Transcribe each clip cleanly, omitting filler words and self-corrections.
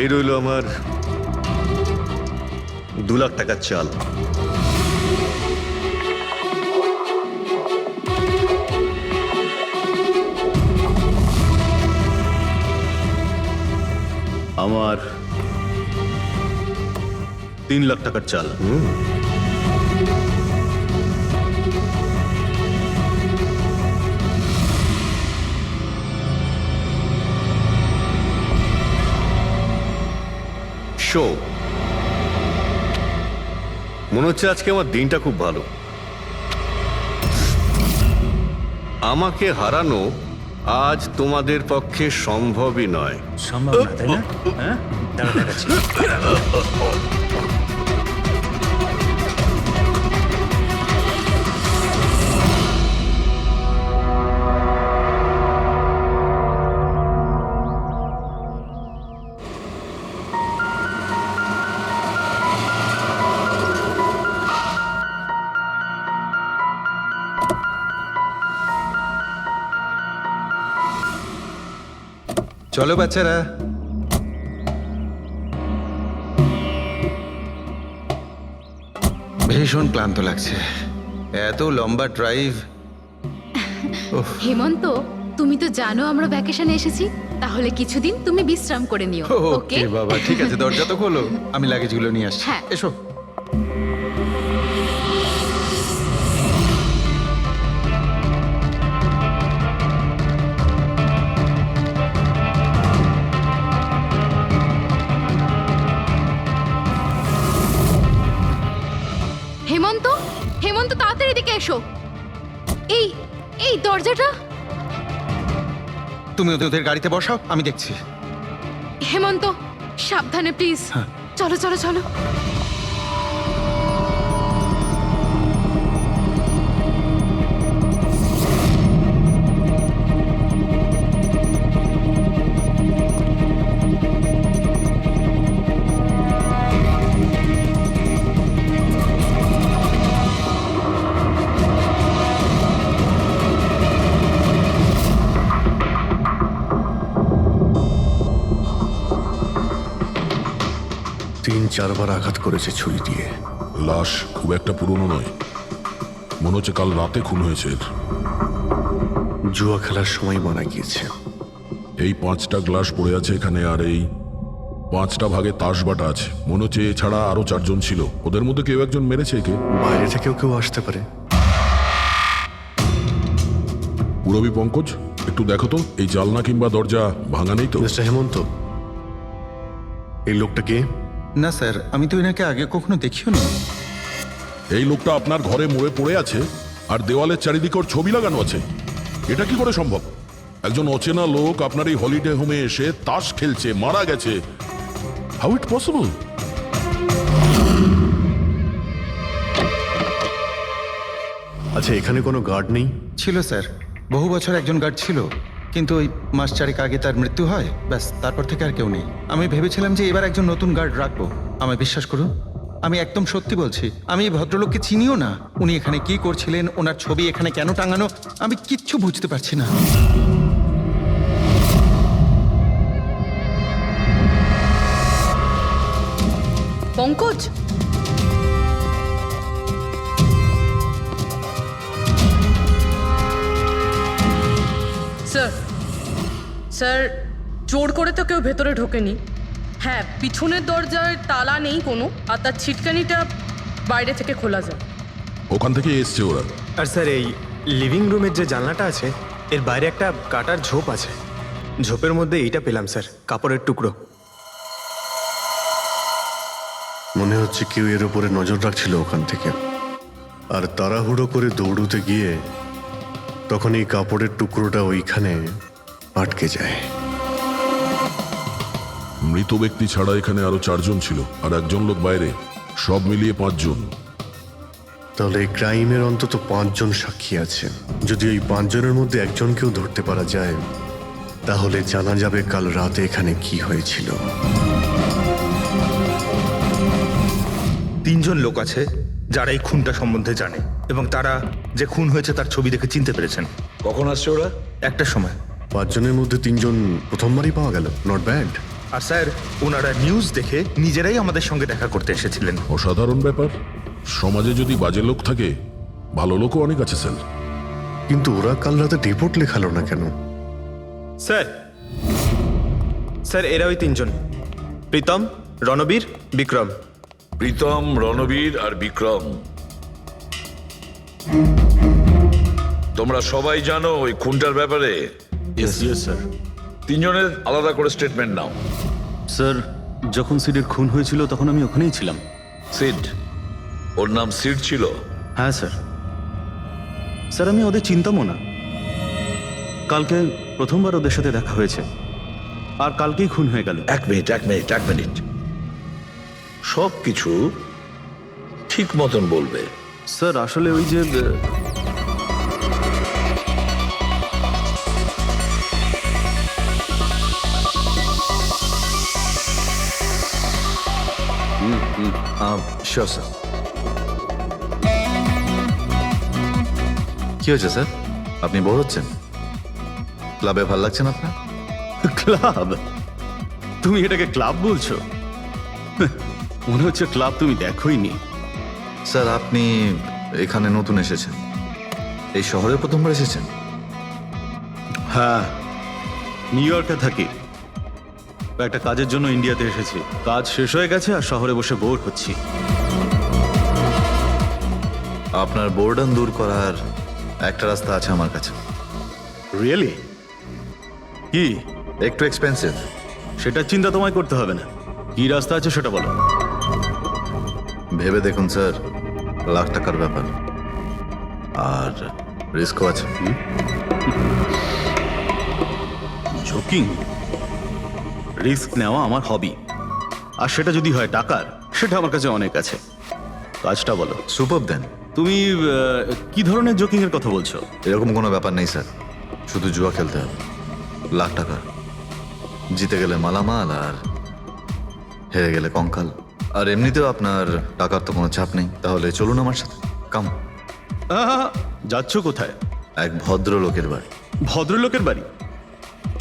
এই রইল আমার 2 লাখ টাকার চাল। আমার 3 লাখ টাকার চাল। শো, মনে হচ্ছে আজকে আমার দিনটা খুব ভালো। আমাকে হারানো আজ তোমাদের পক্ষে সম্ভবই নয়। সম্ভব না, তাই না? হ্যাঁ, দাঁড়া দেখাচ্ছি। চলো বাচ্চারা, ভীষণ ক্লান্ত লাগছে, এত লম্বা ড্রাইভ। হেমন্ত, তুমি তো জানো আমরা ভ্যাকেশনে এসেছি, তাহলে কিছুদিন তুমি বিশ্রাম করে নিও। ওকে ওকে বাবা, ঠিক আছে, দরজা তো খোলো, আমি লাগেজগুলো নিয়ে আসছি। হ্যাঁ। এসো। হেমন্ত, হেমন্ত তাড়াতাড়ি এদিকে এসো। এই এই দরজাটা। তুমি ওদের গাড়িতে বসাও, আমি দেখছি। হেমন্ত, সাবধানে প্লিজ। চলো চলো চলো। তিন চারবার আঘাত করেছে ছুরি দিয়ে। লাশ খুব একটা পুরনো নয়, মনে হচ্ছে কাল রাতে খুন হয়েছে এর। জুয়া খেলার সময় মারা গিয়েছে। এই 5টা গ্লাস পড়ে আছে এখানে, আর এই 5টা ভাগে তাস বাটা আছে। মনে হচ্ছে এছাড়া আরো 4 জন ছিল, ওদের মধ্যে কেউ একজন মেরেছে একে। বাইরে থেকেও কেউ আসতে পারে। পুরবী পঙ্কজ, একটু দেখো তো এই জালনা কিংবা দরজা ভাঙা নেই তো? মিস্টার হেমন্ত, এই লোকটা কে? না স্যার, আমি তো এনাকে আগে কখনো দেখিও নি। এই লোকটা আপনার ঘরে মরে পড়ে আছে, আর দেওয়ালের চারিদিকে ওর ছবি লাগানো আছে। এটা কি করে সম্ভব? একজন অচেনা লোক আপনার এই হলিডে হোমে এসে তাস খেলছে, মারা গেছে। How it possible? আচ্ছা, এখানে কোনো গার্ড নেই? ছিল স্যার, বহু বছর একজন গার্ড ছিল, কিন্তু ওই মাস চারেক আগে তার মৃত্যু হয়, ব্যাস তারপর থেকে আর কেউ নেই। আমি ভেবেছিলাম যে এবার একজন নতুন গার্ড রাখবো। আমায় বিশ্বাস করুন, আমি একদম সত্যি বলছি, আমি এই ভদ্রলোককে চিনিও না। উনি এখানে কি করছিলেন, ওনার ছবি এখানে কেন টাঙানো, আমি কিচ্ছু বুঝতে পারছি না। পঙ্কজ, স্যার স্যার, জোর করে তো কেউ ভেতরে ঢোকেনি। হ্যাঁ, পিছনের দরজায় তালা নেই কোনো, আর তার ছিটকানিটা বাইরে থেকে খোলা যায়। ওখান থেকে এসছে ওরা। আর স্যার, এই লিভিং রুমের যে জানলাটা আছে, এর বাইরে একটা কাটার ঝোপ আছে। ঝোপের মধ্যে এইটা পেলাম স্যার, কাপড়ের টুকরো। মনে হচ্ছে কেউ এর উপরে নজর রাখছিল ওখান থেকে, আর তাড়াহুড়ো করে দৌড়তে গিয়ে তখন এই কাপড়ের টুকরোটা ওইখানে আটকে যায়। মৃত ব্যক্তি ছাড়া এখানে আরো 4 জন ছিল, আর একজন লোক বাইরে, সব মিলিয়ে 5 জন। তাহলে এই ক্রাইমের অন্তত 5 জন সাক্ষী আছে। যদি এই 5 জনের মধ্যে একজনকেও ধরতে পারা যায়, তাহলে জানা যাবে কাল রাতে এখানে কি হয়েছিল। 3 জন লোক আছে যারা এই খুনটা সম্বন্ধে জানে, এবং তারা যে খুন হয়েছে তার ছবি দেখে চিনতে পেরেছেন। কখন আসছে ওরা? একটা সময়। 5 জনের মধ্যে 3 জন প্রথমবারই পাওয়া গেল, নট ব্যাড। আর স্যার ওনারা নিউজ দেখে নিজেরাই আমাদের সঙ্গে দেখা করতে এসেছিলেন। অসাধারণ ব্যাপার। সমাজে যদি বাজে লোক থাকে, ভালো লোকও অনেক আছে স্যার। কিন্তু ওরা কাল রাতে রিপোর্ট লেখালো না কেন? স্যার স্যার এরা ওই তিনজন, প্রীতম, রণবীর, বিক্রম। প্রীতম, রণবীর আর বিক্রম, তোমরা সবাই জানো ওই খুনটার ব্যাপারে? স্যার। তিনজনের আলাদা করে স্টেটমেন্ট নাও। স্যার, যখন সিডের খুন হয়েছিল তখন আমি ওখানেই ছিলাম। সিড, ওর নাম সিড ছিল? হ্যাঁ স্যার। স্যার, আমি ওদের চিনতামও না। কালকে প্রথমবার ওদের সাথে দেখা হয়েছে, আর কালকেই খুন হয়ে গেল। এক মিনিট, সব কিছু ঠিক মতন বলবে। স্যার, আসলে ওই যে শিওর স্যার। কি হয়েছে স্যার? আপনি বোর হচ্ছেন? ক্লাবে ভালো লাগছে না আপনার? ক্লাব? তুমি এটাকে ক্লাব বলছো? মনে হচ্ছে ক্লাব তুমি দেখোইনি। স্যার, আপনি এখানে নতুন এসেছেন, এই শহরে প্রথমবার এসেছেন? হ্যাঁ, নিউ ইয়র্কে থাকি। একটা কাজের জন্য ইন্ডিয়াতে এসেছি। কাজ শেষ হয়ে গেছে আর শহরে বসে বোর হচ্ছি। আপনার বোর্ডন দূর করার একটা রাস্তা আছে আমার কাছে। রিয়েলি? কি? একটু এক্সপেন্সিভ। সেটা চিন্তা তোমায় করতে হবে না। কি রাস্তা আছে সেটা বলো। ভেবে দেখুন স্যার, লাখ টাকার ব্যাপার, আর রিস্কও আছে। জোকিং? রিস্ক নেওয়া আমার হবি, আর সেটা যদি হয় টাকার, সেটা আমার কাছে অনেক আছে। কাজটা বলো। সুপার দেন। তুমি কি ধরনের জোকিং এর কথা বলছো? এরকম কোনো ব্যাপার নেই স্যার, শুধু জুয়া খেলতে হবে। লাখ টাকা, জিতে গেলে মালামাল, আর হেরে গেলে কঙ্কাল। আর এমনিতেও আপনার টাকার তো কোনো চাপ নেই। তাহলে চলুন আমার সাথে, কাম। যাচ্ছ কোথায়? এক ভদ্রলোকের বাড়ি। ভদ্রলোকের বাড়ি?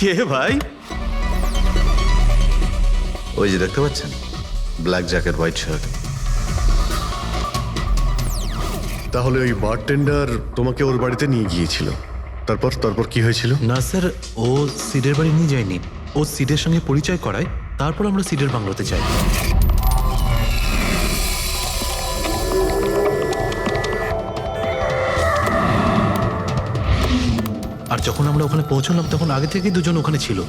কে ভাই? ওই যে দেখতে পাচ্ছেন, ব্ল্যাক জ্যাকেট, হোয়াইট শার্ট। তাহলে ওই বারটেন্ডার তোমাকে ওর বাড়িতে নিয়ে গিয়েছিল, তারপর কি হয়েছিল? না স্যার, ও সিডের বাড়ি নিয়ে যায়নি। ও সিডের সঙ্গে পরিচয় করায়, তারপর আমরা সিডের বাংলোতে যাই। আর যখন আমরা ওখানে পৌঁছলাম তখন আগে থেকেই দুজন ওখানে ছিল।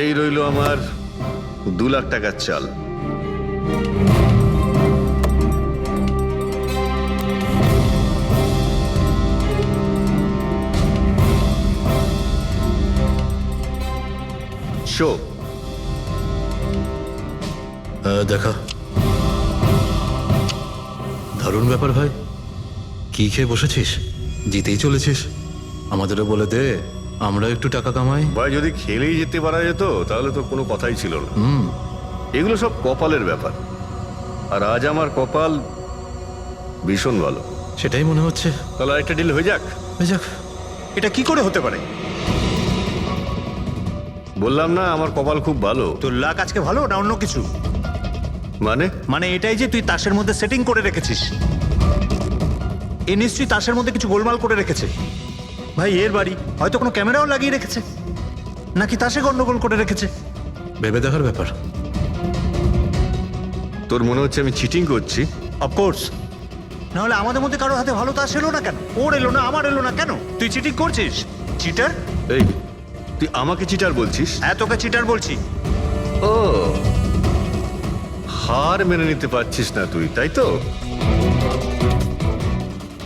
এই রইল আমার 2 লাখ টাকার চাল। শো দেখা। দারুণ ব্যাপার ভাই। কি খেয়ে বসেছিস? জিতেই চলেছিস। আমাদেরও বলে দে, আমরা একটু টাকা কামাই। ভাই, যদি খেলেই যেতে পারা যেত তাহলে তো কোনো কথাই ছিল না। এগুলো সব কপালের ব্যাপার, আর আজ আমার কপাল ভীষণ ভালো। সেটাই মনে হচ্ছে। তাহলে আরেকটা ডিল হয়ে যাক। হয়ে যাক। এটা কি করে হতে পারে? বললাম না আমার কপাল খুব ভালো। তোর লাক আজকে ভালো না অন্য কিছু? মানে এটাই যে তুই তাসের মধ্যে সেটিং করে রেখেছিস। এ নিশ্চয়ই তাসের মধ্যে কিছু গোলমাল করে রেখেছে। ভাই, এর বাড়ি হয়তো কোনো ক্যামেরাও লাগিয়ে রেখেছে, নাকি তাসে গন্ডগোল করে রেখেছে। ভেবে দেখার ব্যাপার। তোর মনে হচ্ছে আমি চিটিং করছি? অফকোর্স, নাহলে আমাদের মধ্যে কারো হাতে ভালো তাস এলো না কেন? ওর এলো না, আমার এলো না কেন? তুই চিটিং করছিস? চিটার? এই, তুই আমাকে চিটার বলছিস? হ্যাঁ, তোকে চিটার বলছি। ও, হার মেনে নিতে পারছিস না তুই, তাই তো?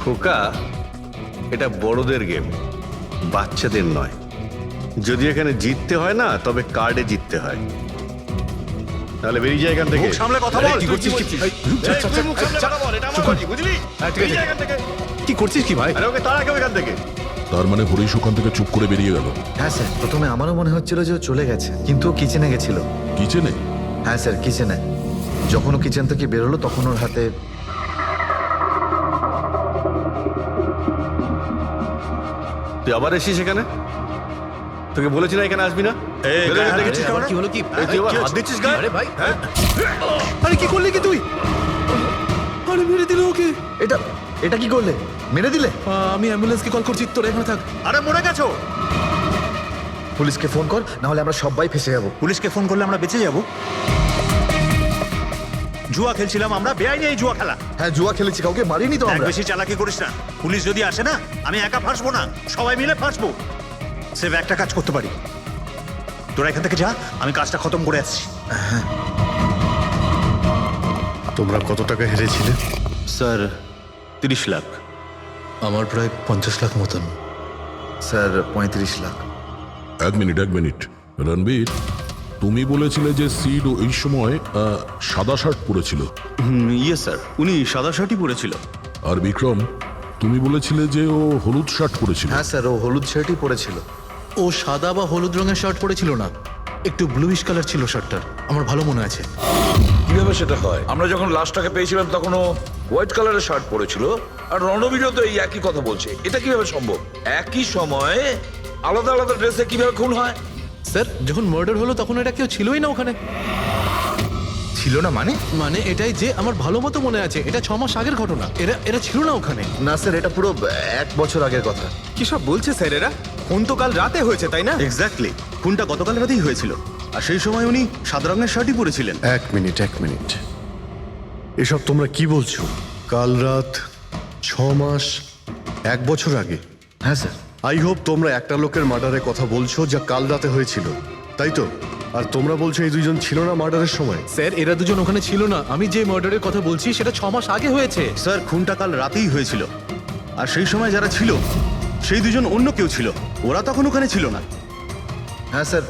খোকা, এটা বড়দের গেম, বাচ্চাদের নয়। যদি এখানে জিততে হয় না, তবে কার্ডে জিততে হয়। তাহলে বেরিয়ে যায় এখান থেকে। মুখ সামলে কথা বল। কি করছিস কি? তুই মুখ সামলে কথা বল, এটা আমার বাড়ি, বুঝলি? বেরিয়ে যা এখান থেকে। কি করছিস কি ভাই? আরে ওকে তাড়া কেউ এখান থেকে। তার মানে হরিশ ওখান থেকে চুপ করে বেরিয়ে গেল। হ্যাঁ স্যার, প্রথমে আমারও মনে হচ্ছিল যে ও চলে গেছে, কিন্তু ও কিচেনে গেছিল। কিচেনে? হ্যাঁ স্যার, কিচেনে। যখন ও কিচেন থেকে বেরোলো তখন ওর হাতে তুই আবার এসিস এখানে? তোকে বলেছি না এখানে আসবি না? বেরো এখান থেকে। কি হলো কি? এই তুই আবার হাত দিচ্ছিস গায়ে? আরে ভাই, আরে কি করলি কি তুই? আরে মেরে দিল ওকে। এটা এটা কি করলে? মেরে দিলে? আমি অ্যাম্বুলেন্সকে কল করছি, তোরা এখানে থাক। আরে মরে গেছো। পুলিশকে ফোন কর, না হলে আমরা সবাই ফেসে যাবো। পুলিশকে ফোন করলে আমরা বেঁচে যাব? জুয়া খেলছিলাম আমরা, বেআইনি এই জুয়া খেলা। হ্যাঁ, জুয়া খেলেছি, কাউকে মারিনি তো এক আমরা। বেশি চালাকি করিস না। পুলিশ যদি আসে না, আমি একা ফাঁসবো না, সবাই মিলে ফাঁসবো। সেভ একটা কাজ করতে পারি, তোরা এখান থেকে যা, আমি কাজটা খতম করে আসছি। তোমরা কত টাকা হেরেছিলে? স্যার 30 লাখ। আমার প্রায় 50 লাখ মতন। স্যার 35 লাখ। এক মিনিট রণবীর, তুমি বলেছিলে যে সিড এই সময় সাদা শার্ট পরেছিল, ইয়ে স্যার, উনি সাদা শার্টই পরেছিল। আর বিক্রম, তুমি বলেছিলে যে ও হলুদ শার্ট পরেছিল। হ্যাঁ স্যার, ও হলুদ শার্টই পরেছিল। ও সাদা বা হলুদ রঙের শার্ট পরেছিল না, একটু ব্লুইশ কালার ছিল শার্টটার, আমার ভালো মনে আছে। কিভাবে সেটা হয়? আমরা যখন লাশটাকে পেয়েছিলাম তখন ও হোয়াইট কালারের শার্ট পরেছিল, আর রণবীরও তো এই একই কথা বলছে। এটা কিভাবে সম্ভব? একই সময়ে আলাদা আলাদা ড্রেসে কিভাবে খুন হয়? স্যার, যখন মার্ডার হলো তখন এটা কেউ ছিলই না ওখানে। ছিল না মানে? মানে এটাই যে আমার ভালো মতো মনে আছে, এটা 6 মাস আগের ঘটনা। এরা ছিল না ওখানে। না স্যার, এটা পুরো 1 বছর আগের কথা। কি সব বলছে স্যার এরা? খুন তো কাল রাতে হয়েছে, তাই না? এক্স্যাক্টলি, খুনটা গতকাল রাতেই হয়েছিল। আর সেই সময় উনি সাদা রঙের শার্টই পরেছিলেন। এক মিনিট, এসব তোমরা কি বলছো? কাল রাত, 6 মাস, 1 বছর আগে? হ্যাঁ স্যার। আই হোপ তোমরা একটা লোকের মার্ডারের কথা বলছো যা কাল রাতে হয়েছিল, তাই তো? আর তোমরা বলছো এই দুইজন ছিল না মার্ডারের সময়? স্যার, এরা দুজন ওখানে ছিল না। আমি যে মার্ডারের কথা বলছি সেটা 6 মাস আগে হয়েছে। স্যার, খুনটা কাল রাতেই হয়েছিল। আর সেই সময় যারা ছিল সেই দুজন অন্য কেউ ছিল, ওরা তখন ওখানে ছিল না। হ্যাঁ স্যার,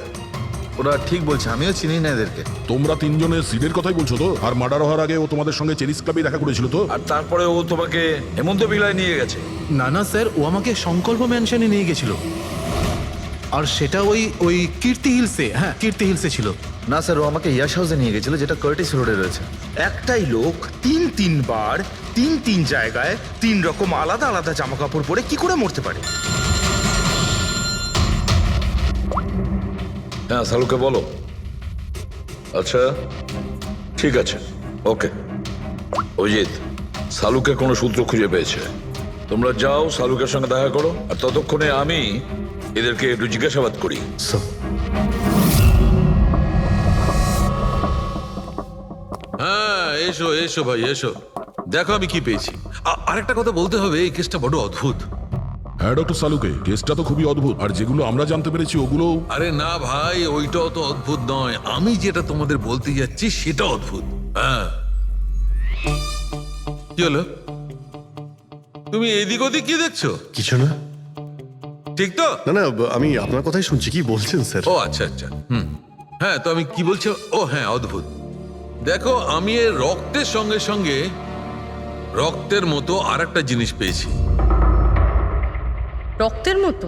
ওরা ঠিক বলছে, আমিও চিনি না এদেরকে। তোমরা তিনজনের সিডের কথাই বলছো তো? আর মার্ডার হওয়ার আগে ও তোমাদের সঙ্গে চেরিস ক্লাবে দেখা করেছিল তো? আর তারপরে ও তোমাকে হেমন্ত বিলায় নিয়ে গেছে। না স্যার, ও আমাকে সংকল্প ম্যানশনে নিয়ে গেছিল। আর সেটা ওই কীর্তি হিলসে, হ্যাঁ কীর্তি হিলসে ছিল। না স্যার, ও আমাকে ইয়াশ হাউসে নিয়ে গেছিল, যেটা কার্টিস রোডে রয়েছে। একটাই লোক 3বার 3 জায়গায় 3 রকম আলাদা আলাদা জামা কাপড় পরে কি করে মরতে পারে? হ্যাঁ, সালুকে বলো। আচ্ছা, ঠিক আছে, ওকে। অজিত, সালুকে কোনো সূত্র খুঁজে পেয়েছে। তোমরা যাও, সালুকের সঙ্গে দেখা করো, আর ততক্ষণে আমি এদেরকে একটু জিজ্ঞাসাবাদ করি। হ্যাঁ, এসো ভাই, এসো। দেখো আমি কি পেয়েছি। আরেকটা কথা বলতে হবে, এই কেসটা বড় অদ্ভুত। হ্যাঁ ডক্টর সালুকে, কেসটা তো খুবই অদ্ভুত, আর যেগুলো আমরা জানতে পেরেছি ওগুলো। আরে না ভাই, ওইটাও তো অদ্ভুত নয়, আমি যেটা তোমাদের বলতে যাচ্ছি সেটা অদ্ভুত। হ্যাঁ, কি হলো? তুমি এদিক ওদিক কি দেখছো? কিছু না। ঠিক তো? না, আমি আপনার কথাই শুনছি। কি বলছেন স্যার? ও আচ্ছা, হ্যাঁ, তো আমি কি বলছি? ও হ্যাঁ, অদ্ভুত। দেখো, আমি এর রক্তের সঙ্গে সঙ্গে রক্তের মতো আর একটা জিনিস পেয়েছি। রক্তের মতো?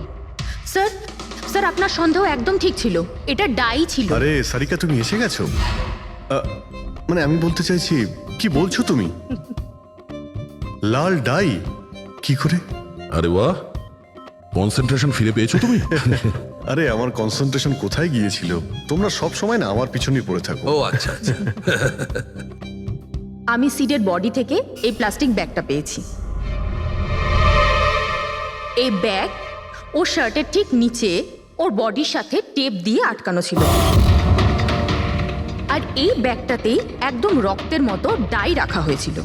স্যার আপনার সন্দেহ একদম ঠিক ছিল, এটা ডাই ছিল। আরে সারিকা, তুমি এসে গেছো? মানে আমি বলতে চাইছি, কি বলছো তুমি? লাল ডাই? কি করে? আরে বাহ, কনসেন্ট্রেশন ফিরে পেয়েছো তুমি? আরে আমার কনসেন্ট্রেশন কোথায় গিয়েছিল? তোমরা সব সময় না আমার পিছনেই পড়ে থাকো। ও আচ্ছা। আমি সিডের বডি থেকে এই প্লাস্টিক ব্যাগটা পেয়েছি। এই ব্যাগ ওর শার্টের ঠিক নিচে ওর বডির সাথে টেপ দিয়ে আটকানো ছিল। আর এই ব্যাগটাতেই একদম রক্তের মতো ডাই রাখা হয়েছিল।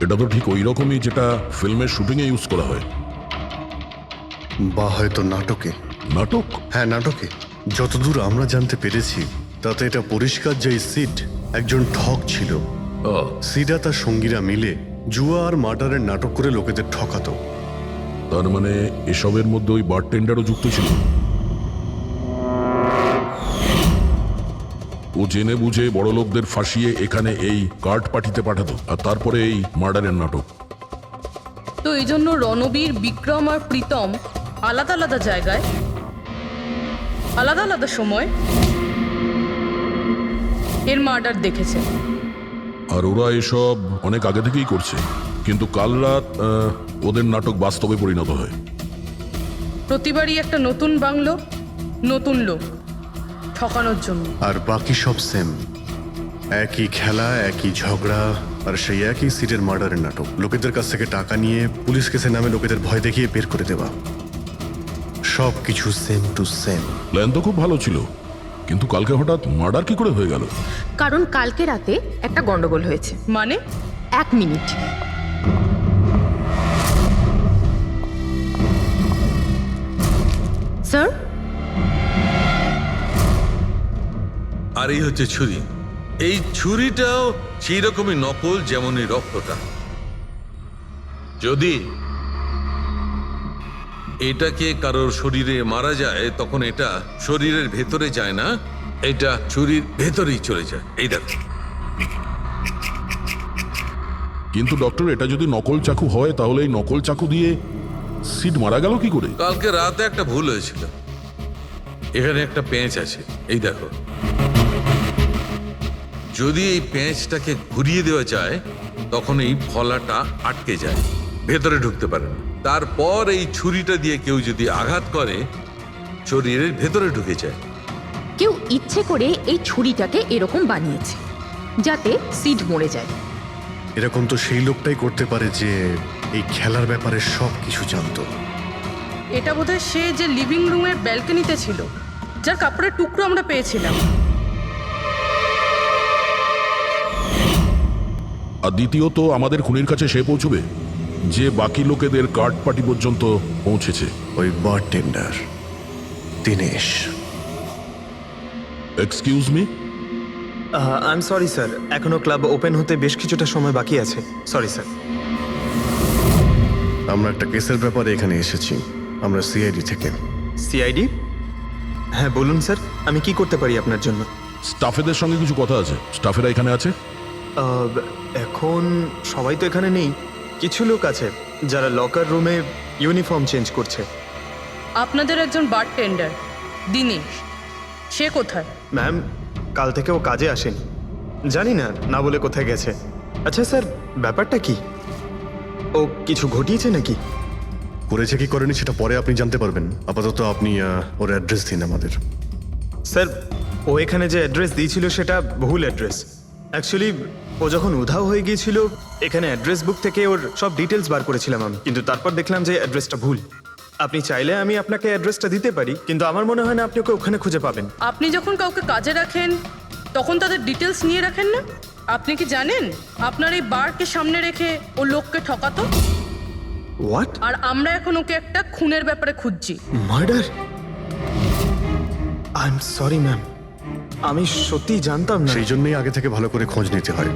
এটা তো ঠিক ওই রকমই যেটা ফিল্মের শুটিং এ ইউজ করা হয়। বা হয়তো নাটকে। নাটক? হ্যাঁ, নাটকে। যতদূর আমরা জানতে পেরেছি তাতে এটা পরিষ্কার যে সিড একজন ঠক ছিল। সিডা তার সঙ্গীরা মিলে জুয়া আর মার্ডারের নাটক করে লোকেদের ঠকাতো। তার মানে এসবের মধ্যে ওই বারটেন্ডারও যুক্ত ছিল। ও জেনে বুঝে বড় লোকদের ফাঁসিয়ে এখানে এই কার্ড পাঠিতে পাঠাতো, আর তারপরে এই মার্ডারের নাটক। তো এই জন্য রণবীর, বিক্রম আর প্রীতম আলাদা আলাদা জায়গায় আলাদা আলাদা সময় এর মার্ডার দেখেছে। আর ওরা এসব অনেক আগে থেকেই করছে, কিন্তু কাল রাত ওদের নাটক বাস্তবে পরিণত হয়। প্রতিবারই একটা নতুন বাংলো, নতুন লোক ঠকানোর জন্য। আর বাকি সব সেম, একই খেলা, একই ঝগড়া, আর সেই একই সিটের মার্ডারের নাটক। লোকেদের কাছ থেকে টাকা নিয়ে পুলিশ কেসের নামে লোকেদের ভয় দেখিয়ে বের করে দেওয়া, সব কিছু সেম টু সেম। প্ল্যান তো খুব ভালো ছিল, কিন্তু কালকে হঠাৎ মার্ডার কি করে হয়ে গেল? কারণ কালকে রাতে একটা গন্ডগোল হয়েছে। মানে 1 মিনিট। স্যার, আর এই হচ্ছে ছুরি। এই ছুরিটাও সেই রকমই নকল যেমন এই রক্তটা। যদি এটাকে কারোর শরীরে মারা যায় তখন এটা শরীরের ভেতরে যায় না, এটা ছুরির ভেতরেই চলে যায়। এই দেখো। কিন্তু ডক্টর, এটা যদি নকল চাকু হয় তাহলে এই নকল চাকু দিয়ে সিড মারা গেল কি করে? কালকে রাতে একটা ভুল হয়েছিল। এখানে একটা পেঁচ আছে, এই দেখো। যদি এই পেঁচটাকে ঘুরিয়ে দেওয়া যায় তখন এই ফলাটা আটকে যায়, ভেতরে ঢুকতে পারে না। তারপর এই ছুরিটা দিয়ে কেউ যদি আঘাত করে শরীরের ভেতরে ঢুকে যায়। কেউ ইচ্ছে করে এই ছুরিটাকে এরকম বানিয়েছে যাতে সিড মরে যায়। এরকম তো সেই লোকটাই করতে পারে যে এই খেলার ব্যাপারে সব কিছু জানতো। এটা বোধহয় সে যে লিভিং রুমের ব্যালকনিতে ছিল, যার কাপড়ের টুকরো আমরা পেয়েছিলাম। আর দ্বিতীয়ত, আমাদের খুনির কাছে সে পৌঁছবে যে বাকি লোকেদের কার্ড পার্টি পর্যন্ত পৌঁছেছে। ওই bartender Dinesh. Excuse me? I am sorry sir, এখনো ক্লাব ওপেন হতে বেশ কিছুটা সময় বাকি আছে। Sorry sir. আমরা একটা কেসের ব্যাপারে এখানে এসেছি, আমরা সিআইডি থেকে। সিআইডি? হ্যাঁ বলুন স্যার, আমি কি করতে পারি আপনার জন্য? স্টাফেদের সঙ্গে কিছু কথা আছে। স্টাফেরা এখানে আছে? এখন সবাই তো এখানে নেই, কিছু লোক আছে যারা লকার রুমে ইউনিফর্ম চেঞ্জ করছে। আপনাদের একজন বারটেন্ডার দিনেশ, সে কোথায়? ম্যাম, কাল থেকে ও কাজে আসেনি, জানি না না বলে কোথায় গেছে। আচ্ছা স্যার, ব্যাপারটা কি? ও কিছু ঘটিয়েছে নাকি? করেছে কি করেনি সেটা পরে আপনি জানতে পারবেন। আপাতত আপনি ওর অ্যাড্রেস দিন আমাদের। স্যার, ও এখানে যে অ্যাড্রেস দিয়েছিল সেটা ভুল অ্যাড্রেস। অ্যাকচুয়ালি ও যখন উধাও হয়ে গিয়েছিল এখানে অ্যাড্রেস বুক থেকে ওর সব ডিটেলস বার করেছিলাম আমি, কিন্তু তারপর দেখলাম যে অ্যাড্রেসটা ভুল। আপনি চাইলে আমি আপনাকে অ্যাড্রেসটা দিতে পারি, কিন্তু আমার মনে হয় না আপনি ওকে ওখানে খুঁজে পাবেন। আপনি যখন কাউকে কাজে রাখেন তখন তাদের ডিটেলস নিয়ে রাখেন না? আপনি কি জানেন আপনার এই বারকে সামনে রেখে ও লোককে ঠকাতো? হোয়াট? আর আমরা এখন ওকে একটা খুনের ব্যাপারে খুঁজছি। Murder? I am sorry ma'am, আমি সত্যিই জানতাম না। সেই জন্যই আগে থেকে ভালো করে খোঁজ নিতে হয়।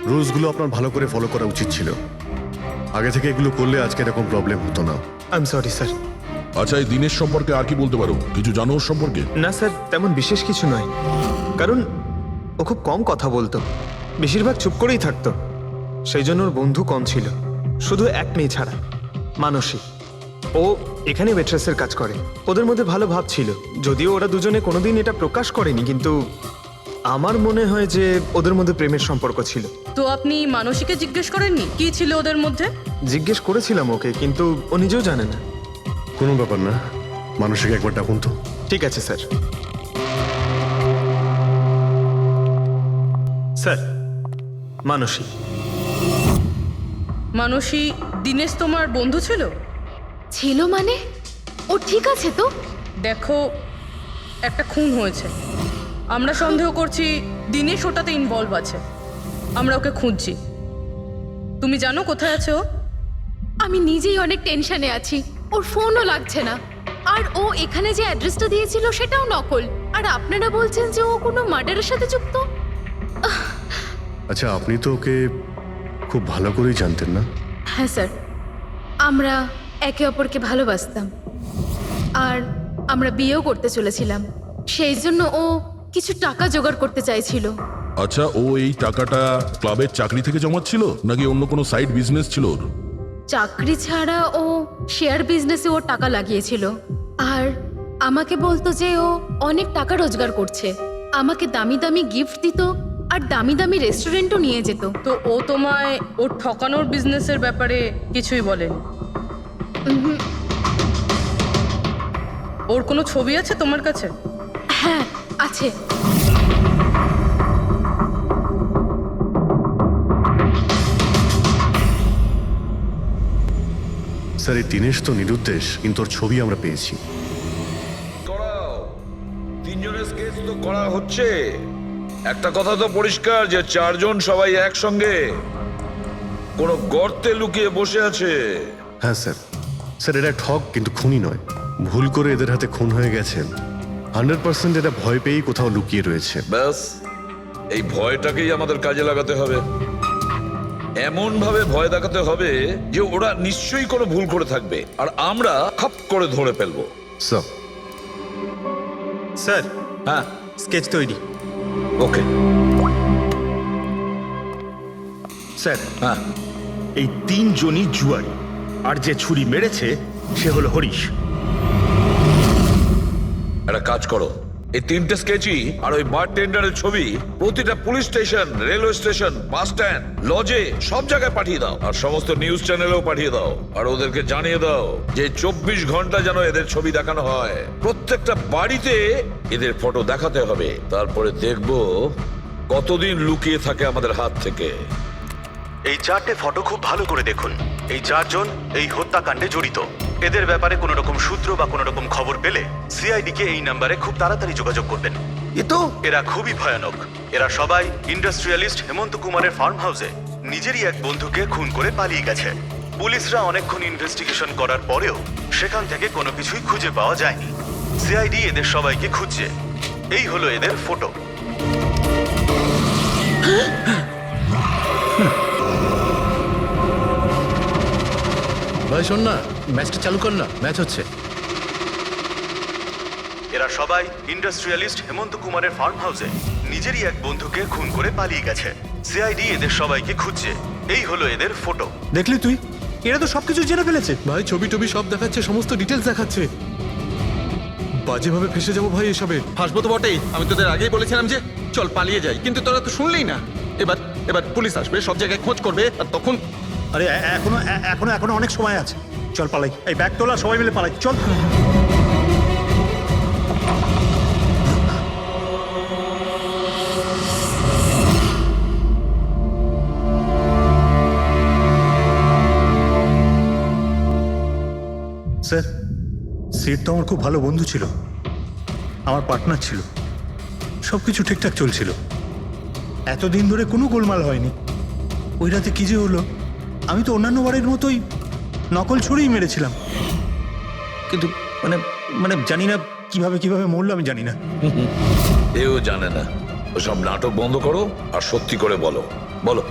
রুলসগুলো আপনার ভালো করে ফলো করা উচিত ছিল। আগে থেকে এগুলো করলে আজকে এরকম প্রবলেম হতো না। I am sorry sir. আচ্ছা, এই দিনের সম্পর্কে আর কি বলতে পারো? কিছু জানো ওর সম্পর্কে? না স্যার, তেমন বিশেষ কিছু নয়, কারণ ও খুব কম কথা বলতো, বেশিরভাগ চুপ করেই থাকতো। সেই জন্য ওর বন্ধু কম ছিল, শুধু এক মেয়ে ছাড়া, মানসী। ও এখানে ওয়েট্রেসের কাজ করে। ওদের মধ্যে ভালো ভাব ছিল, যদিও ওরা দুজনে কোনোদিন এটা প্রকাশ করেনি, কিন্তু আমার মনে হয় যে ওদের মধ্যে প্রেমের সম্পর্ক ছিল। তো আপনি মানসীকে জিজ্ঞেস করেননি কি ছিল ওদের মধ্যে? জিজ্ঞেস করেছিলাম ওকে, কিন্তু ও নিজেও জানে না। কোনো ব্যাপার না, মানুষকে একবার ডাকুন তো। ঠিক আছে স্যার। স্যার, মানসী। মানসী, দিনেশ তোমার বন্ধু ছিল? ছিল মানে? ও ঠিক আছে তো? দেখো, একটা খুন হয়েছে, আমরা সন্দেহ করছি দিনেশ ওটাতে ইনভলভ আছে। আমরা ওকে খুঁজছি। তুমি জানো কোথায় আছে ও? আমি নিজেই অনেক টেনশনে আছি, ওর ফোনও লাগছে না। আর ও এখানে যে অ্যাড্রেসটা দিয়েছিল সেটাও নকল। আর আপনারা বলছেন যে ও কোনো মার্ডারের সাথে যুক্ত? আচ্ছা, আপনি তো ওকে খুব ভালো করেই জানতেন না? হ্যাঁ স্যার, আমরা একে অপরকে ভালোবাসতাম আর আমরা বিয়েও করতে চলেছিলাম। সেই জন্য ও কিছু টাকা জোগাড় করতে চাইছিল। আচ্ছা, ও এই টাকাটা ক্লাবের চাকরি থেকে জমাচ্ছিল নাকি অন্য কোনো সাইড বিজনেস ছিল ওর? চাকরি ছাড়া ও শেয়ার বিজনেসে ও টাকা লাগিয়েছিল। আর আমাকে বলতো যে ও অনেক টাকা রোজগার করছে, আমাকে দামি দামি গিফট দিত আর দামি দামি রেস্টুরেন্টও নিয়ে যেত। তো ও তোমায় ওর ঠকানোর বিজনেসের ব্যাপারে কিছুই বলেনি? ওর কোনো ছবি আছে তোমার কাছে? হ্যাঁ আছে। স্যার এই দিনেশ তো নিরুদ্দেশ, কিন্তু ওর ছবি আমরা পেয়েছি। করাও, তিনজনের স্কেচ তো করা হচ্ছে। একটা কথা তো পরিষ্কার যে চারজন সবাই একসঙ্গে কোনো গর্তে লুকিয়ে বসে আছে। হ্যাঁ স্যার। স্যার এরা ঠক কিন্তু খুনি নয়। ভুল করে এদের হাতে খুন হয়ে গেছেন। 100% এরা ভয় পেয়েই কোথাও লুকিয়ে রয়েছে। ব্যাস, এই ভয়টাকেই আমাদের কাজে লাগাতে হবে। এমন ভাবে ভয় দেখাতে হবে যে ওরা নিশ্চয়ই কোনো ভুল করে থাকবে আর আমরা খপ করে ধরে ফেলবো। স্যার স্যার, হ্যাঁ স্কেচ তৈরি। ওকে স্যার, হ্যাঁ, এই তিনজনই জুয়ারি, আর যে ছুরি মেরেছে সে হলো হরিশ। একটা কাজ করো, এই তিনটে স্কেচই আর ওই বারটেন্ডারের ছবি প্রতিটা police station, railway station, bus stand, লজে সব জায়গায় পাঠিয়ে দাও আর সমস্ত নিউজ চ্যানেলেও পাঠিয়ে দাও। আর ওদেরকে জানিয়ে দাও যে 24 ঘন্টা যেন এদের ছবি দেখানো হয়। প্রত্যেকটা বাড়িতে এদের ফটো দেখাতে হবে। তারপরে দেখবো কতদিন লুকিয়ে থাকে আমাদের হাত থেকে। এই 4টে ফটো খুব ভালো করে দেখুন। এই 4জন এই হত্যাকাণ্ডে জড়িত। এদের ব্যাপারে কোনো রকম সূত্র বা কোনো রকম খবর পেলে সিআইডি কে এই নাম্বারে খুব তাড়াতাড়ি যোগাযোগ করবেন। এরা খুবই ভয়ানক। এরা সবাই ইন্ডাস্ট্রিয়ালিস্ট হেমন্ত কুমারের ফার্ম হাউসে নিজেরই এক বন্ধুকে খুন করে পালিয়ে গেছে। পুলিশরা অনেকক্ষণ ইনভেস্টিগেশন করার পরেও সেখান থেকে কোনো কিছুই খুঁজে পাওয়া যায়নি। সিআইডি এদের সবাইকে খুঁজছে। এই হলো এদের ফটো। ভাই শোন না, ম্যাচটা চালু কর না, ম্যাচ হচ্ছে। এরা সবাই ইন্ডাস্ট্রিয়ালিস্ট হেমন্ত কুমারের ফার্ম হাউসে নিজেরই এক বন্ধুকে খুন করে পালিয়ে গেছে। সিআইডি এদের সবাইকে খুঁজছে। এই হলো এদের ফটো। দেখলি তুই, এরা তো সবকিছু জেনে ফেলেছে। ভাই ছবি টবি সব দেখাচ্ছে, সমস্ত ডিটেলস দেখাচ্ছে। বাজেভাবে ফেসে যাবো ভাই এসবে। হাসবো তো বটেই। আমি তোদের আগেই বলেছিলাম যে চল পালিয়ে যাই, কিন্তু তোরা তো শুনলেই না। এবার এবার পুলিশ আসবে, সব জায়গায় খোঁজ করবে, আর তখন আরে এখনো অনেক সময় আছে। চল পালাই, এই ব্যাগ তোলা, সবাই মিলে পালাই, চল। স্যার, সিট তো আমার খুব ভালো বন্ধু ছিল, আমার পার্টনার ছিল, সবকিছু ঠিকঠাক চলছিল। এতদিন ধরে কোনো গোলমাল হয়নি। ওই রাতে কি যে হলো, আমি তো অন্যান্য বারের মতোই নকল ছুরিই মেরেছিলাম, কিন্তু মানে মানে জানি না কিভাবে মরলো, আমি জানি না। এও জানে না। ওসব নাটক বন্ধ করো আর সত্যি করে বলো। বলো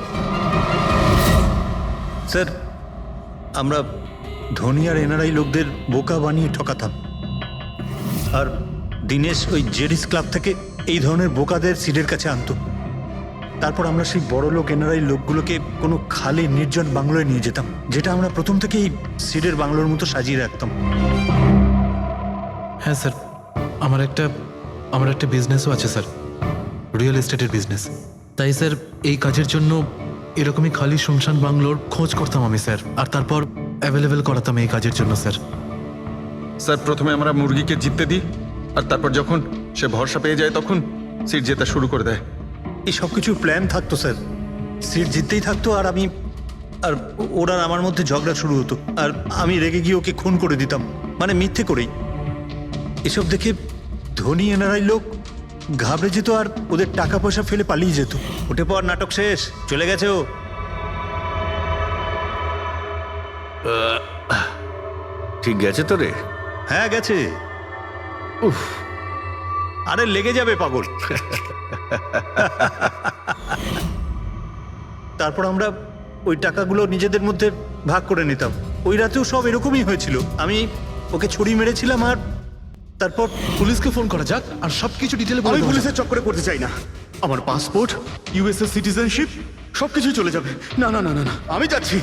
স্যার, আমরা ধনী আর এনআরআই লোকদের বোকা বানিয়ে ঠকাতাম, আর দিনেশ ওই জেডিস ক্লাব থেকে এই ধরনের বোকাদের সিডের কাছে আনতো। তারপর আমরা সেই বড় লোক এনআরআই লোকগুলোকে কোনো খালি নির্জন বাংলোয় নিয়ে যেতাম, যেটা আমরা প্রথম থেকেই সিডের বাংলোর মতো সাজিয়ে রাখতাম। হ্যাঁ স্যার, আমার একটা বিজনেসও আছে স্যার, রিয়েল এস্টেটের বিজনেস। তাই স্যার এই কাজের জন্য এরকমই খালি শুনশান বাংলোর খোঁজ করতাম আমি স্যার, আর তারপর অ্যাভেলেবেল করাতাম এই কাজের জন্য স্যার। স্যার প্রথমে আমরা মুরগিকে জিততে দিই, আর তারপর যখন সে ভরসা পেয়ে যায় তখন সিট জেতা শুরু করে দেয়। এই সব কিছুর প্ল্যান থাকতো স্যার, সিট জিততেই থাকতো, আর ওরা আমার মধ্যে ঝগড়া শুরু হতো, আর আমি রেগে গিয়ে ওকে খুন করে দিতাম, মানে মিথ্যে করেই। এসব দেখে ধনী এনআরআই লোক ঘাবড়ে যেত আর ওদের টাকা পয়সা ফেলে পালিয়ে যেত। উঠে পর, নাটক শেষ, চলে গেছে ও। ঠিক গেছে তো রে? হ্যাঁ গেছে। উফ, আরে লেগে যাবে পাগল। তারপর আমরা ওই টাকাগুলো নিজেদের মধ্যে ভাগ করে নিতাম। ওই রাতেও সব এরকমই হয়েছিল। আমি ওকে ছুরি মেরেছিলাম, আর তারপর পুলিশকে ফোন করা যাক আর সবকিছু ডিটেলে বলে আমি দেওয়া যাক। পুলিশের চক্করে পড়তে চাই না। আমার পাসপোর্ট, ইউএসএ সিটিজেনশিপ সবকিছু চলে যাবে। না না না না না, আমি যাচ্ছি।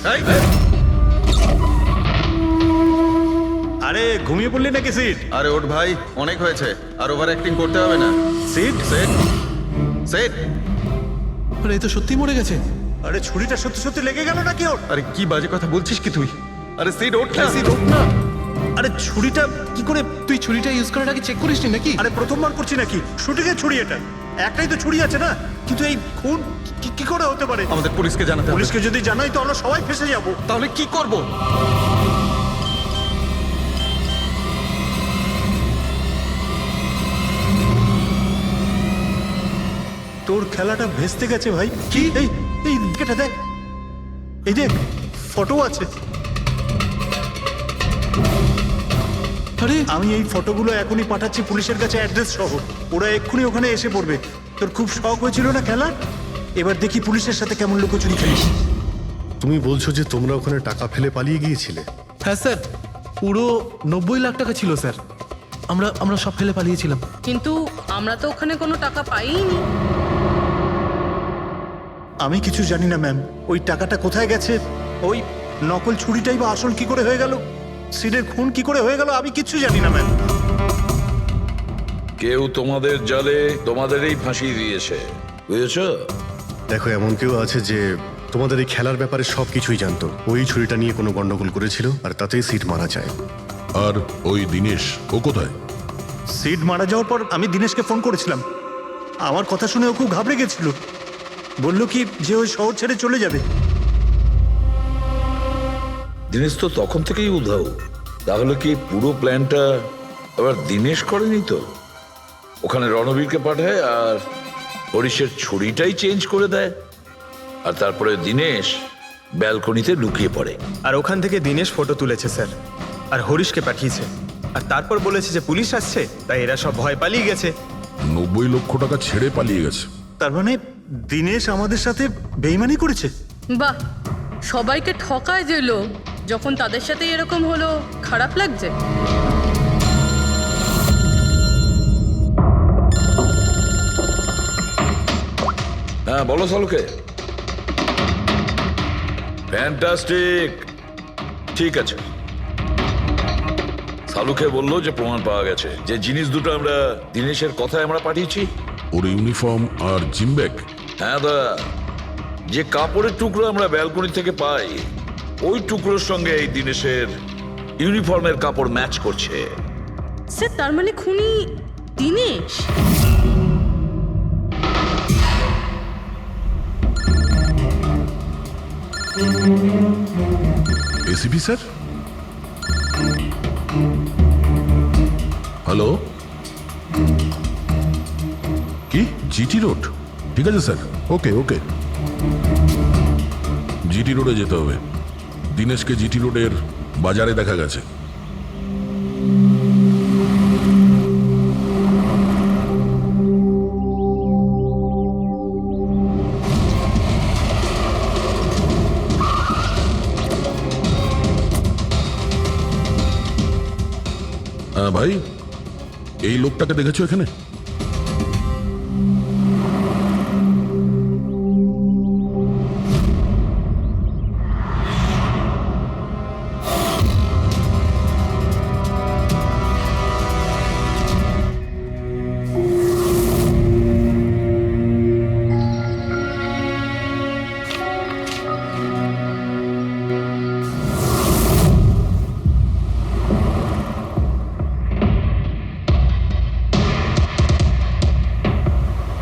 আরে ঘুমিয়ে পড়লি নাকি সিট? আরে ওঠ ভাই, অনেক হয়েছে, আর ওভার অ্যাক্টিং করতে হবে না। সিট সেট সেট আরে এই তো সত্যি মরে গেছে। আরে ছুরিটা সত্যি সত্যি লেগে গেল নাকি ওর? আরে কি বাজে কথা বলছিস কি তুই? আরে সিড ওঠ না। সিড ওঠ না। আরে ছুরিটা কি করে? তুই ছুরিটা ইউজ করার আগে চেক করিসনি নাকি? আরে প্রথমবার করছি নাকি? শুটিংয়ের ছুরি এটা, একটাই তো ছুরি আছে না, কিন্তু এই খুন কি করে হতে পারে? আমাদের পুলিশকে জানাতে হবে। পুলিশকে যদি জানাই তো আমরা সবাই ফেসে যাব। তাহলে কি করব? তোর খেলাটা ভেস্তে গেছে ভাই। কি? এই এই এটা দেখ, এই দেখ ফটো আছে। আরে আমি এই ফটোগুলো এখনই পাঠাচ্ছি পুলিশের কাছে অ্যাড্রেস সহ, ওরা এক্ষুনি ওখানে এসে পড়বে। তোর খুব শখ হয়েছিল না খেলার, এবার দেখি পুলিশের সাথে কেমন লুকোচুরি খেলিস। তুমি বলছো যে তোমরা ওখানে টাকা ফেলে পালিয়ে গিয়েছিলে? হ্যাঁ স্যার, পুরো 90 লাখ টাকা ছিল স্যার। আমরা সব ফেলে পালিয়েছিলাম। কিন্তু আমরা তো ওখানে কোনো টাকা পাইনি। আমি কিছু জানি না ম্যাম, ওই টাকাটা কোথায় গেছে, ওই নকল ছুরিটাই বা আসল কি করে হয়ে গেল, সিডের খুন কি করে হয়ে গেল, আমি কিচ্ছু জানি না ম্যাম। কেউ তোমাদের জালে তোমাদেরই ফাঁসি দিয়েছে, বুঝেছো? দেখো, এমন কেউ আছে যে তোমাদের এই খেলার ব্যাপারে সব কিছুই জানতো, ওই ছুরিটা নিয়ে কোনো গন্ডগোল করেছিল আর তাতেই সিট মারা যায়। আর ওই দিনেশ, ও কোথায়? সিড মারা যাওয়ার পর আমি দিনেশকে ফোন করেছিলাম, আমার কথা শুনে ও খুব ঘাবড়ে গেছিল, বলল কি যে ওই শহর ছেড়ে চলে যাবে। দিনেশ তো তখন থেকেই উধাও, তাহলে কি পুরো প্ল্যানটা আবার দিনেশ করেনি তো? ওখানে রণবীরকে পাঠায় আর হরিশের ছুরিটাই চেঞ্জ করে দেয়, আর তারপরে দিনেশ ব্যালকনিতে লুকিয়ে পড়ে। আর ওখান থেকে দিনেশ ফটো তুলেছে স্যার, আর হরিশকে পাঠিয়েছে, আর তারপর বলেছে যে পুলিশ আসছে, তাই এরা সব ভয় পালিয়ে গেছে। 90 লক্ষ টাকা ছেড়ে পালিয়ে গেছে। তার মানে দিনেশ আমাদের সাথে বেইমানি করেছে। বাহ, সবাইকে ঠকায় যে লোক, যখন তাদের সাথে এরকম হলো খারাপ লাগছে। হ্যাঁ বলো সালুকে। ফ্যান্টাস্টিক, ঠিক আছে। সালুকে বললো যে প্রমাণ পাওয়া গেছে, যে জিনিস দুটো আমরা দিনেশের কথায় আমরা পাঠিয়েছি, ওর ইউনিফর্ম আর জিম ব্যাগ। হ্যাঁ দা, যে কাপড়ের টুকরো আমরা ব্যালকনি থেকে পাই, ওই টুকরোর সঙ্গে এই দিনেশের ইউনিফর্মের কাপড় ম্যাচ করছে। স্যার, তার মানে খুনি দিনেশ? এসিপি স্যার, হ্যালো, কি জিটি রোড? ঠিক আছে স্যার, ওকে ওকে। জিটি রোডে যেতে হবে, দিনেশকে জিটি রোডের বাজারে দেখা গেছে। ভাই, এই লোকটাকে দেখেছো এখানে?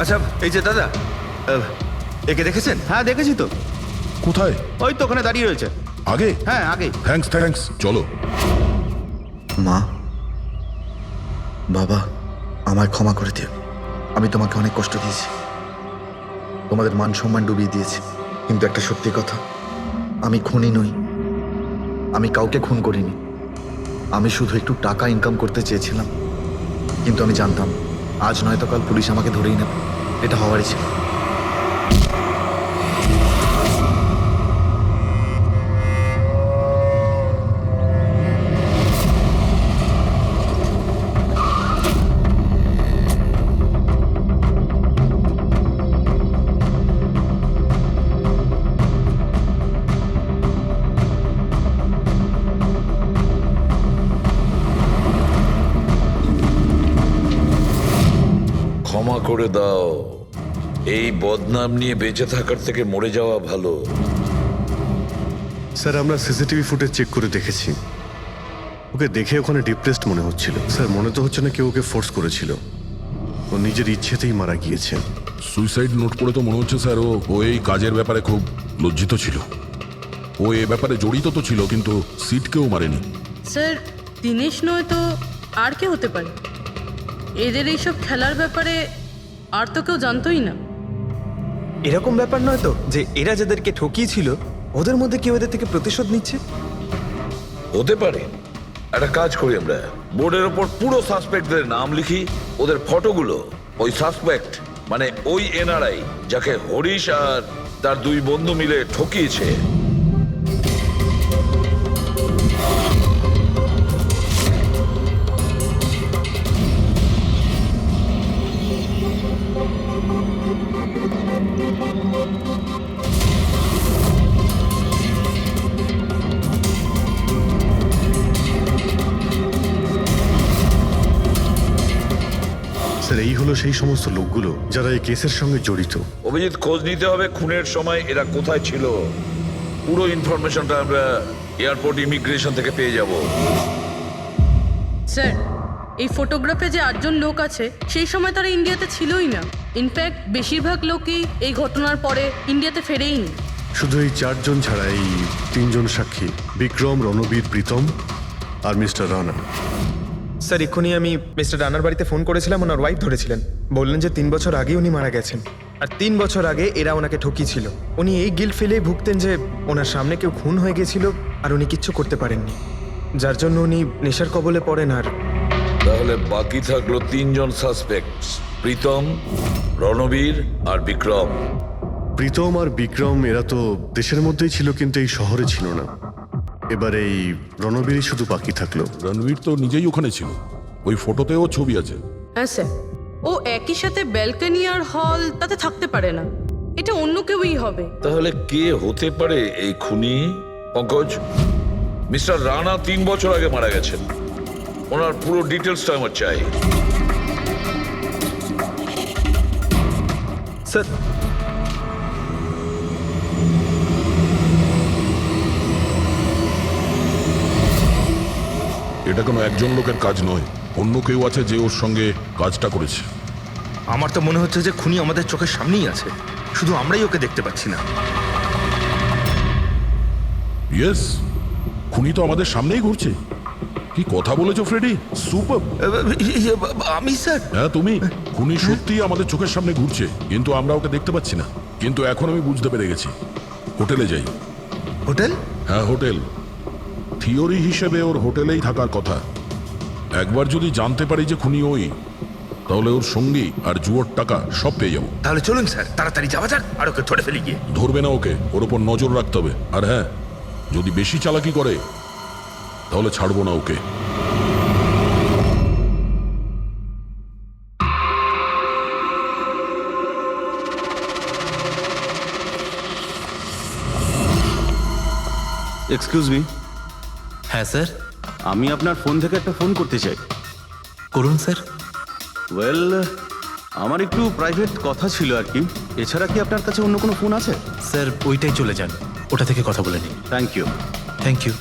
আচ্ছা, এই যে দাদা, একে দেখেছেন? হ্যাঁ দেখেছি তো। কোথায়? ওই তো ওখানে দাঁড়িয়ে রয়েছে। আগে? হ্যাঁ আগে। থ্যাঙ্কস থ্যাঙ্কস, চলো। মা, বাবা, আমায় ক্ষমা করে দিও। আমি তোমাকে অনেক কষ্ট দিয়েছি, তোমাদের মান সম্মান ডুবিয়ে দিয়েছি, কিন্তু একটা সত্যি কথা, আমি খুনি নই, আমি কাউকে খুন করিনি। আমি শুধু একটু টাকা ইনকাম করতে চেয়েছিলাম, কিন্তু আমি জানতাম আজ নয়তো কাল পুলিশ আমাকে ধরেই নেবে, এটা হওয়ারই ছিল। ক্ষমা করে দাও, এই বদনাম নিয়ে বেঁচে থাকার থেকে মরে যাওয়া ভালো। স্যার আমরা সিসিটিভি ফুটেজ চেক করে দেখেছি, ওকে দেখে ওখানে ডিপ্রেসড মনে হচ্ছিল। স্যার মনে তো হচ্ছে না কেউ ওকে ফোর্স করেছিল, ও নিজের ইচ্ছেতেই মারা গিয়েছে। সুইসাইড নোট পড়ে তো মনে হচ্ছে স্যার ও এই কাজের ব্যাপারে খুব লজ্জিত ছিল। ও এ ব্যাপারে জড়িত তো ছিল, কিন্তু সিটকেও মারেনি। স্যার দিনেশ নয় তো আর কে হতে পারে? এদের এইসব খেলার ব্যাপারে আর তো কেউ জানতোই না। এরকম ব্যাপার নয় তো যে এরা যাদেরকে ঠকিয়েছিল ওদের মধ্যে কেউ এদের থেকে প্রতিশোধ নিচ্ছে? হতে পারে। একটা কাজ করি, আমরা বোর্ডের ওপর পুরো সাসপেক্টদের নাম লিখি, ওদের ফটোগুলো ওই সাসপেক্ট মানে ওই এনআরআই যাকে হরিশ আর তার দুই বন্ধু মিলে ঠকিয়েছে স্যার এই হলো সেই সমস্ত লোকগুলো যারা এই কেসের সঙ্গে জড়িত। অভিজিৎ, খোঁজ নিতে হবে খুনের সময় এরা কোথায় ছিল। পুরো ইনফরমেশনটা আমরা এয়ারপোর্ট ইমিগ্রেশন থেকে পেয়ে যাব। স্যার এই ফটোগ্রাফে যে 8জন লোক আছে সেই সময় তারা ইন্ডিয়াতে ছিলই না। ইনফ্যাক্ট বেশিরভাগ লোকই এই ঘটনার পরে ইন্ডিয়াতে ফেরেইনি। শুধু এই 4 জন ছাড়া এই 3 জন সাক্ষী, বিক্রম, রণবীর, প্রীতম আর মিস্টার রানা। স্যার এক্ষুনি আমি মিস্টার রানার বাড়িতে ফোন করেছিলাম, ওনার ওয়াইফ ধরেছিলেন। বললেন যে 3 বছর আগে উনি মারা গেছেন, আর 3 বছর আগে এরা ওনাকে ঠকিয়েছিল। উনি এই গিল্ট ফেলেই ভুগতেন যে ওনার সামনে কেউ খুন হয়ে গেছিল আর উনি কিচ্ছু করতে পারেননি, যার জন্য উনি নেশার কবলে পড়েন। আর তাহলে বাকি থাকলো 3 জন সাসপেক্ট, প্রীতম, রণবীর আর বিক্রম। প্রীতম আর বিক্রম এরা তো দেশের মধ্যেই ছিল, কিন্তু এই শহরে ছিল না। এবার এই রণবীরই শুধু বাকি থাকলো। রণবীর তো নিজেই ওখানে ছিল, ওই ফটোতেও ছবি আছে। হ্যাঁ স্যার, ও একই সাথে ব্যালকনি আর হল তাতে থাকতে পারে না, এটা অন্য কেউই হবে। তাহলে কে হতে পারে এই খুনি? পঙ্কজ, মিস্টার রানা 3 বছর আগে মারা গেছেন, ওনার পুরো ডিটেলসটা আমার চাই। স্যার এটা কোনো একজন লোকের কাজ নয়, অন্য কেউ আছে যে ওর সঙ্গে কাজটা করেছে। আমার তো মনে হচ্ছে যে খুনি আমাদের চোখের সামনেই আছে, শুধু আমরাই ওকে দেখতে পাচ্ছি না। ইয়েস, খুনি তো আমাদের সামনেই ঘুরছে। কি কথা বলেছো ফ্রেডি, সুপার। আমি স্যার? হ্যাঁ তুমি। খুনি সত্যিই আমাদের চোখের সামনে ঘুরছে, কিন্তু আমরা ওকে দেখতে পাচ্ছি না। কিন্তু এখন আমি বুঝতে পেরে গেছি। হোটেলে যাই। হোটেল? হ্যাঁ হোটেল। থিওরি হিসেবে ওর হোটেলেই থাকার কথা। একবার যদি জানতে পারি যে খুনি ওই, তাহলে ওর সঙ্গী আর জুয়োর টাকা সব পেয়ে যাবো। তাহলে চলুন স্যার, তাড়াতাড়ি যাওয়া যাক আর ওকে ধরে ফেলি গিয়ে। ধরবে না ওকে, ওর ওপর নজর রাখতে হবে। আর হ্যাঁ, যদি বেশি চালাকি করে তাহলে ছাড়বো না ওকে। Excuse me. হ্যাঁ স্যার। আমি আপনার ফোন থেকে একটা ফোন করতে চাই। করুন স্যার। ওয়েল, আমার একটু প্রাইভেট কথা ছিল আর কি। এছাড়া কি আপনার কাছে অন্য কোনো ফোন আছে? স্যার ওইটাই চলে যান, ওটা থেকে কথা বলে নিন। Thank you. Thank you.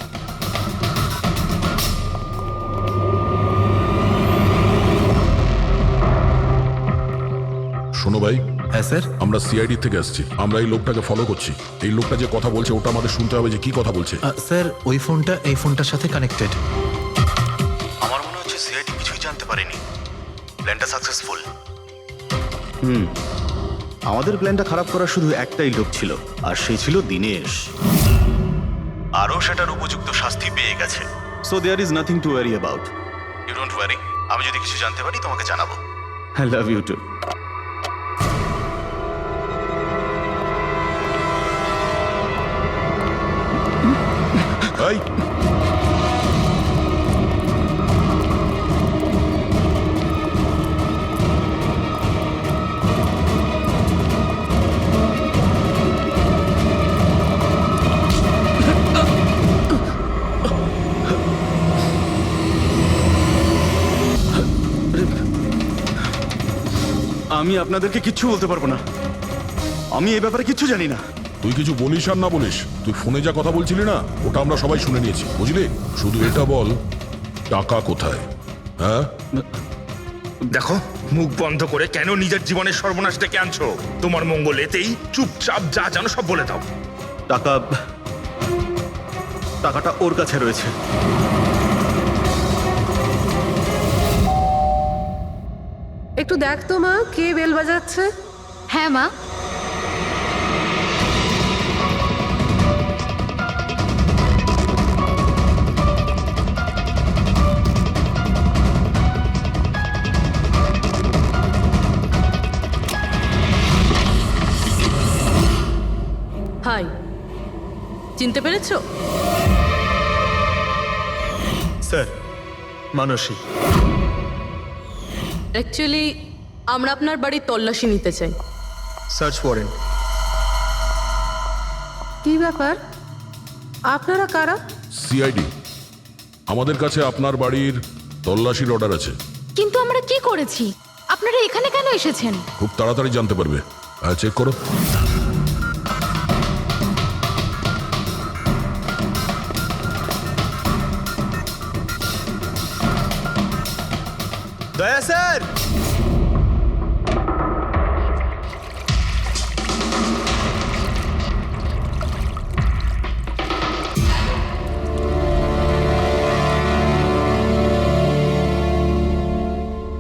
শোনো ভাই। হ্যাঁ স্যার। আমরা সিআইডি থেকে আসছি, আমরা এই লোকটাকে ফলো করছি। এই লোকটা যে কথা বলছে ওটা আমাদের শুনতে হবে যে কি কথা বলছে। স্যার ওই ফোনটা এই ফোনটার সাথে কানেক্টেড। আমার মনে হচ্ছে সিআইডি কিছুই জানতে পারেনি। প্ল্যানটা সাকসেসফুল। আমাদের প্ল্যানটা খারাপ করার শুধু একটাই লোক ছিল, আর সেই ছিল দিনেশ। আরও সেটার উপযুক্ত শাস্তি পেয়ে গেছে। So there is nothing to worry about. You don't worry. আমি যদি কিছু জানতে পারি তোমাকে জানাবো। I love you too. এই আমি আপনাদেরকে কিচ্ছু বলতে পারবো না। আমি এই ব্যাপারে কিচ্ছু জানি না। তুই কিছু বলিস আর না বলিস, তুই ফোনে যা কথা বলছিলি না ওটা আমরা সবাই শুনে নিয়েছি, বুঝলি? শুধু এটা বল, টাকা কোথায়? হ্যাঁ, দেখো, মুখ বন্ধ করে কেন নিজের জীবনের সর্বনাশ ডেকে আনছো? তোমার মঙ্গল এতেই, চুপচাপ যা জানো সব বলে দাও। টাকাটা ওর কাছে রয়েছে। একটু দেখ তো মা, কে বেল বাজাচ্ছে? হ্যাঁ মা। হাই, চিনতে পেরেছো? স্যার, মানসী। অ্যাকচুয়ালি আমরা আপনার বাড়ির তল্লাশি নিতে চাই। Search warrant. কি ব্যাপার? আপনারা কারা? সিআইডি। আমাদের কাছে আপনার বাড়ির তল্লাশির অর্ডার আছে। কিন্তু আমরা কি করেছি? আপনারা এখানে কেন এসেছেন? খুব তাড়াতাড়ি জানতে পারবে। চেক করো। দয়া স্যার।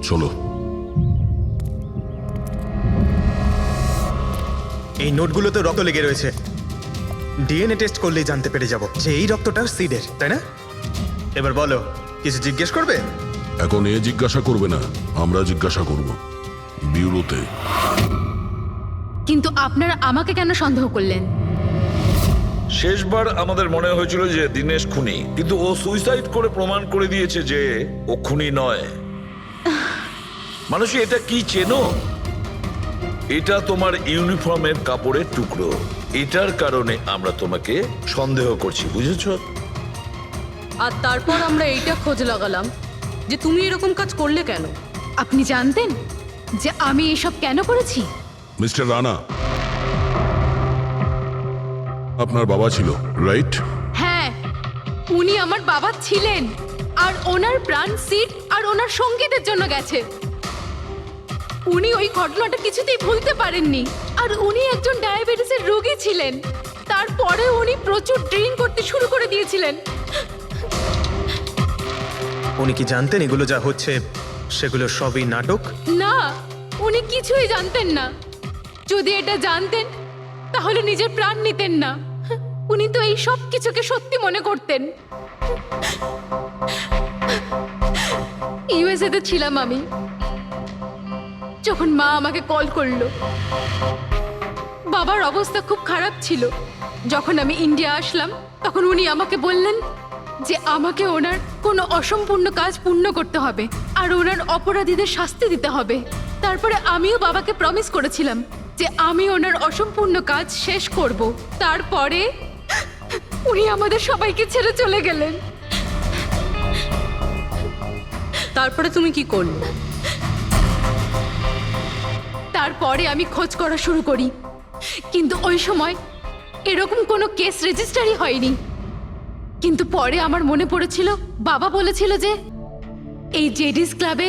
চলো। এই নোটগুলোতে রক্ত লেগে রয়েছে। ডিএনএ টেস্ট করলেই জানতে পেরে যাব যে এই রক্তটা সিডের, তাই না? এবার বলো, কিছু জিজ্ঞেস করবে? এখন এ জিজ্ঞাসা করবে না, আমরা জিজ্ঞাসা করব ব্যুরোতে। কিন্তু আপনারা আমাকে কেন সন্দেহ করলেন? শেষবার আমাদের মনে হয়েছিল যে দিনেশ খুনি, কিন্তু ও সুইসাইড করে প্রমাণ করে দিয়েছে যে ও খুনি নয়। মানুষই এটা কি চেনো? এটা তোমার ইউনিফর্মের কাপড়ের টুকরো। এটার কারণে আমরা তোমাকে সন্দেহ করছি, বুঝেছো? আর তারপর আমরা এইটা খোঁজ লাগালাম যে তুমি এরকম কাজ করলে কেন। আপনি জানতেন যে আমি এসব কেন করেছি? মিস্টার রানা, আপনার বাবা ছিল, রাইট? হ্যাঁ, উনি আমার বাবা ছিলেন। আর ওনার প্রাণ সিট আর ওনার সঙ্গীতের জন্য গেছে। উনি ওই ঘটনাটা কিছুতেই ভুলতে পারেননি। আর উনি একজন ডায়াবেটিসের রোগী ছিলেন। তারপরে উনি প্রচুর ড্রিঙ্ক করতে শুরু করে দিয়েছিলেন। উনি কি জানতেন এগুলো যা হচ্ছে সেগুলো সবই নাটক? না, উনি কিছুই জানতেন না। যদি এটা জানতেন তাহলে নিজের প্রাণ নিতেন না। উনি তো এই সব কিছুকে সত্যি মনে করতেন। ইউএসএতে ছিলাম আমি, যখন মা আমাকে কল করলো। বাবার অবস্থা খুব খারাপ ছিল। যখন আমি ইন্ডিয়া আসলাম তখন উনি আমাকে বললেন যে আমাকে ওনার কোনো অসম্পূর্ণ কাজ পূর্ণ করতে হবে আর ওনার অপরাধীদের শাস্তি দিতে হবে। তারপরে আমিও বাবাকে প্রমিস করেছিলাম যে আমি ওনার অসম্পূর্ণ কাজ শেষ করব। তারপরে উনি আমাদের সবাইকে ছেড়ে চলে গেলেন। তারপরে তুমি কি করলে? তারপরে আমি খোঁজ করা শুরু করি, কিন্তু ওই সময় এরকম কোনো কেস রেজিস্টারই হয়নি। কিন্তু পরে আমার মনে পড়েছিল বাবা বলেছিল যে এই জেডিস ক্লাবে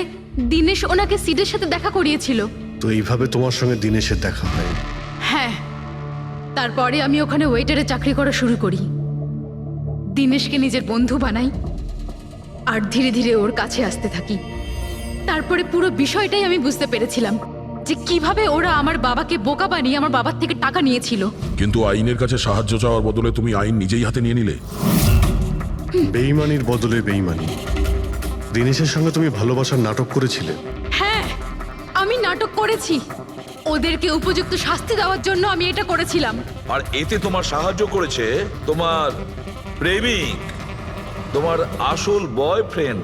দিনেশ ওনাকে সিডের সাথে দেখা করিয়েছিল। তো এইভাবে তোমার সঙ্গে দিনেশের দেখা হয়? হ্যাঁ, তারপরে আমি ওখানে ওয়েটারে চাকরি করা শুরু করি। দিনেশকে নিজের বন্ধু বানাই আর ধীরে ধীরে ওর কাছে আসতে থাকি। তারপরে পুরো বিষয়টাই আমি বুঝতে পেরেছিলাম যে কিভাবে ওরা আমার বাবাকে বোকা বানিয়ে আমার বাবার থেকে টাকা নিয়েছিল। কিন্তু আইনের কাছে সাহায্য চাওয়ার বদলে তুমি আইন নিজেই হাতে নিয়ে নিলে। বেইমানির বদলে বেইমানি। দিনেশের সঙ্গে তুমি ভালোবাসার নাটক করেছিলে। হ্যাঁ, আমি নাটক করেছি। ওদেরকে উপযুক্ত শাস্তি দেওয়ার জন্য আমি এটা করেছিলাম। আর এতে তোমার সাহায্য করেছে তোমার প্রেমিক, তোমার আসল বয়ফ্রেন্ড।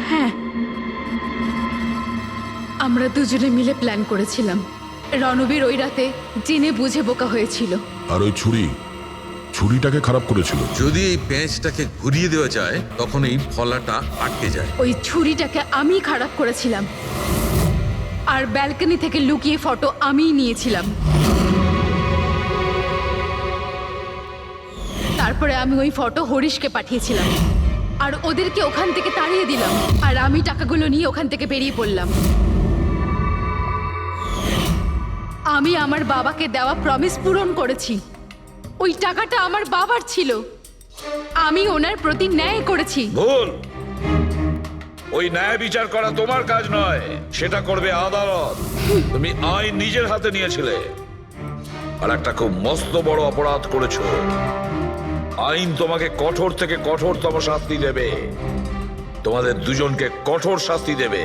হ্যাঁ, আমরা দুজনে মিলে প্ল্যান করেছিলাম। রণবীর ওই রাতে জেনে বুঝে বোকা হয়েছিল। আর ওই ছুরি ছুরিটাকে খারাপ করেছিল? যদি এই পেঁচটাকে ঘুরিয়ে দেওয়া যায় তখন এই ফলাটা আটকে যায়। ওই ছুরিটাকে আমি খারাপ করেছিলাম আর ব্যালকনি থেকে লুকিয়ে ফটো আমিই নিয়েছিলাম। তারপরে আমি ওই ফটো হরিশকে পাঠিয়েছিলাম আর ওদেরকে ওখান থেকে তাড়িয়ে দিলাম আর আমি টাকাগুলো নিয়ে ওখান থেকে বেরিয়ে পড়লাম। আমি আমার বাবাকে দেওয়া প্রমিস পূরণ করেছি। ওই টাকাটা আমার বাবার ছিল, আমি ওনার প্রতি ন্যায় করেছি। ভুল। ওই ন্যায় বিচার করা তোমার কাজ নয়, সেটা করবে আদালত। তুমি আইন নিজের হাতে নিয়েছিলে আর একটা খুব মস্ত বড় অপরাধ করেছো। আইন তোমাকে কঠোর থেকে কঠোরতম শাস্তি দেবে, তোমাদের দুজনকে কঠোর শাস্তি দেবে।